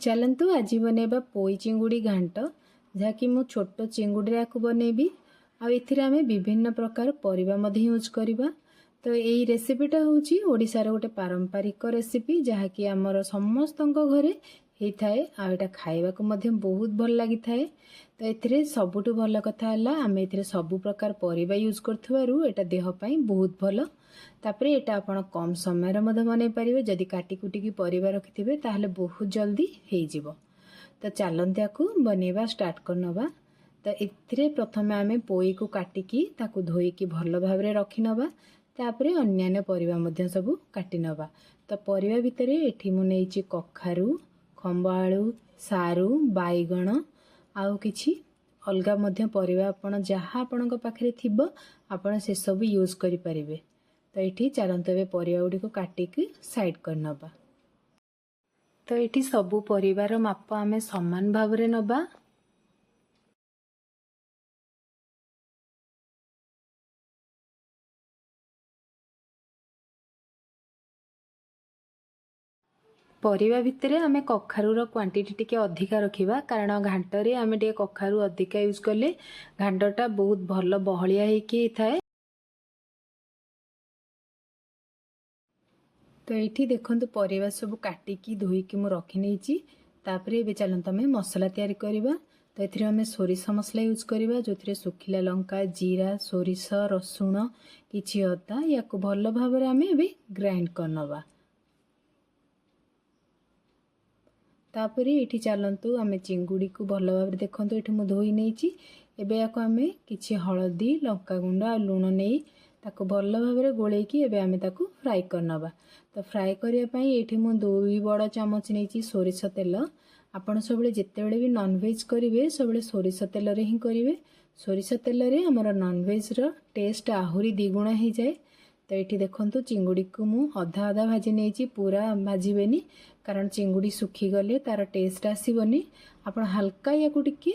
चलतु आज बनैबा पोई चिंगुड़ी घांट जहाँकि मु छोट चिंगुड़ी या बनैबी आम विभिन्न प्रकार परिबा यूज करवा। तो यही रेसिपीटा हूँ ओडिशार गोटे पारंपरिक रेसिपी जहाँकि आमर समस्त घरे होता है आटा खाइबा बहुत भल लगी थाए। तो ये सबुठ भल कथा आम ए सबु प्रकार परिबा यूज कर देहपाई बहुत भल। तापर यहाँ आप कम समय बनई पारे जदि काटी कुटिकी परिबा रखिथे ताहले बहुत जल्दी हो। तो चलते आपको बनैबा स्टार्ट करनवा। तो ये प्रथम आम पोई को काटिकी ताकू धोईकी भल भाव रखी नवा। तापर अन्यान्य परिबा सब काटी नवा। तो परिबा भितर एठी मु नेइची कखारू, खंब आलू, सारू, बाईगण आउ किछि अलगा मध्य परिबा आपण जहाँ आपणक पाखरे थिबो आपण से सब यूज करि परिबे। तो ये चलते ए परिबा गुडी को काटिकी साइड करनवा। तो ये सबु परिबार माप आमे समान भाव रे नबा। परिबा भितर आमे कखारूर क्वांटिटी टिके अधिका रखिबा कारण घांटरे आमे टिके कखारू अधिका यूज करले घांटटा बहुत भल बहलिया हेकी थाए। तो ये देखंतु परिबा सब काटिकी धोईकी मु रखी नेइची। तापरे एबे चलंतु आमे मसला तयारी करिबा। तो एथिरे आमे सोरिष मसला यूज करिबा जोथिरे सुखिला लंका, जीरा, सोरिष, रसुण किछि अदा याको भल भाबरे आमे एबे ग्राइंड करनबा। तापर ये चलतु आम चिंगुड़ी को भल भाव देखो ये मुझे धोई नहीं एबे याको आमे किछि हलदी, लंका गुंड आ लुण नहीं ताको भल भाव गोलेकी एबे आमे ताको फ्राई करनबा। तो फ्राई करिया पई एठी मु 2 बड़ चामच नहीं सोरिष तेल। आपण सबले जेतेबेले भी नॉनवेज करिवे सबले सोरिष तेल रे ही करिवे। सोरिष तेल रे हमर नॉनवेज रो टेस्ट आहुरी द्विगुण हो जाए। तो ये देखंतु चिंगुड़ी को मु अधा अधा भाजी नहीं पूरा भाजबेनी कारण चिंगुड़ी सुखी गले तार टेस्ट आसबनी। आपण हल्का या टिके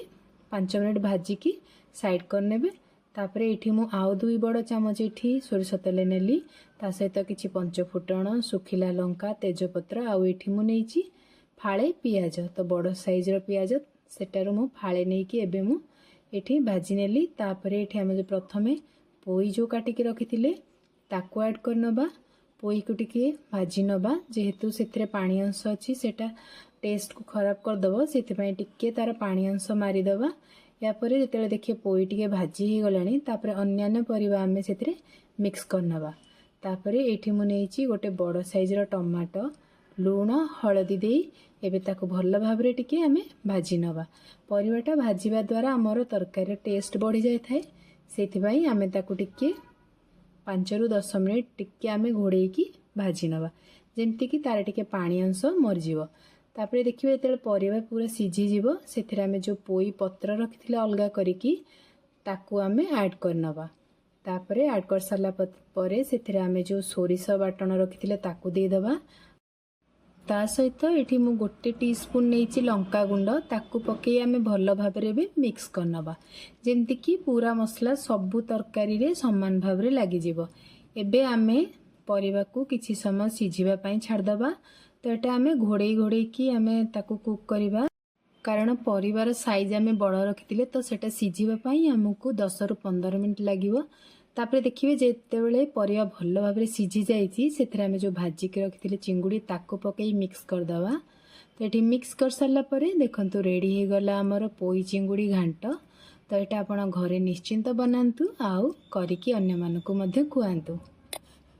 5 मिनिट भाजिकी साइड करने। तापर ये मु आउ 2 बड़ चामच ये सोरिष तेल नेली ता सहित किछि पंचफुटण, सुखिला लंका, तेजपत्र आउ ये मु नहीं फाळे पियाज। तो बड़ साइज रो पियाज सेटारो मु फाळे नहीं कि एबे मु ये भाजी नेली। तापर ये आम प्रथमे पोई जो काटिकी रखिथिले ताकू ऐड करनबा। पोई को टिके भाजी नबा जेहेतु से पानी अंश अच्छी सेटा टेस्ट को खराब करदब से टिके तार पानी अंश मारिदबा। यापर जो देखिए पोई टिके भाजी ही गलानी तापर अन्यान्य परिबा आमे सेतिरे मिक्स करनबा। तापर एठी मु नेइची गोटे बड़ साइज रो टमाटो, लूण, हळदी देई एबे ताको भल भाबरे टिके आमे भाजी नबा। परिबाटा भाजीबा द्वारा हमर तरकारी टेस्ट बढ़ी जाय थाए सेति पई आमे ताको टिके 5 ରୁ 10 मिनिट टिके आमे घोड़ेकी भाजी नवा जेमती कि तार टिके पानी अंश मरजिवो। तापर देखिए जेतेबेले परिबा पूरा सिझी जीवो सेथिरे आमे जो पोई पत्र रखिथिले अलगा करिकी ताकू आमे ऐड करनबा। तापर ऐड कर साला परे सेथिरे आमे जो सोरिष बाटण रखिथिले ताकू दे दबा। ता सहित एठी मु 1 टीस्पून नेइची लंका गुंड ताकू पके आमे भल भाबरे भी मिक्स करनबा जेमती कि पूरा मसला सबु तरकारी रे समान भाबरे लागि जीवो। एबे आमे परिबा को किछि समय सिझिबा पई छाड़ दबा। तो एटा आमे घोड़े घोड़े की आमे ताकू कुक करिबा कारण परिवार साइज आमे बड़ रखिथिले तो सेटा सिझिबा पई हमकु 10 ରୁ 15 मिनिट लागिवो। तापर देखिए जेतेबेले परिबा भल भाबरे सिझी जाइछि सेथिरे आमे जो भाजी के रखिथिले चिंगुड़ी ताकू पकई मिक्स कर दबा। तो एठी मिक्स कर साला परे देखंतु रेडी हे गला हमर पोई चिंगुड़ी घांट। तो एटा आपण घरे निश्चिंत बनांतु आउ करिकी अन्य मानको मध्ये खुआंतु।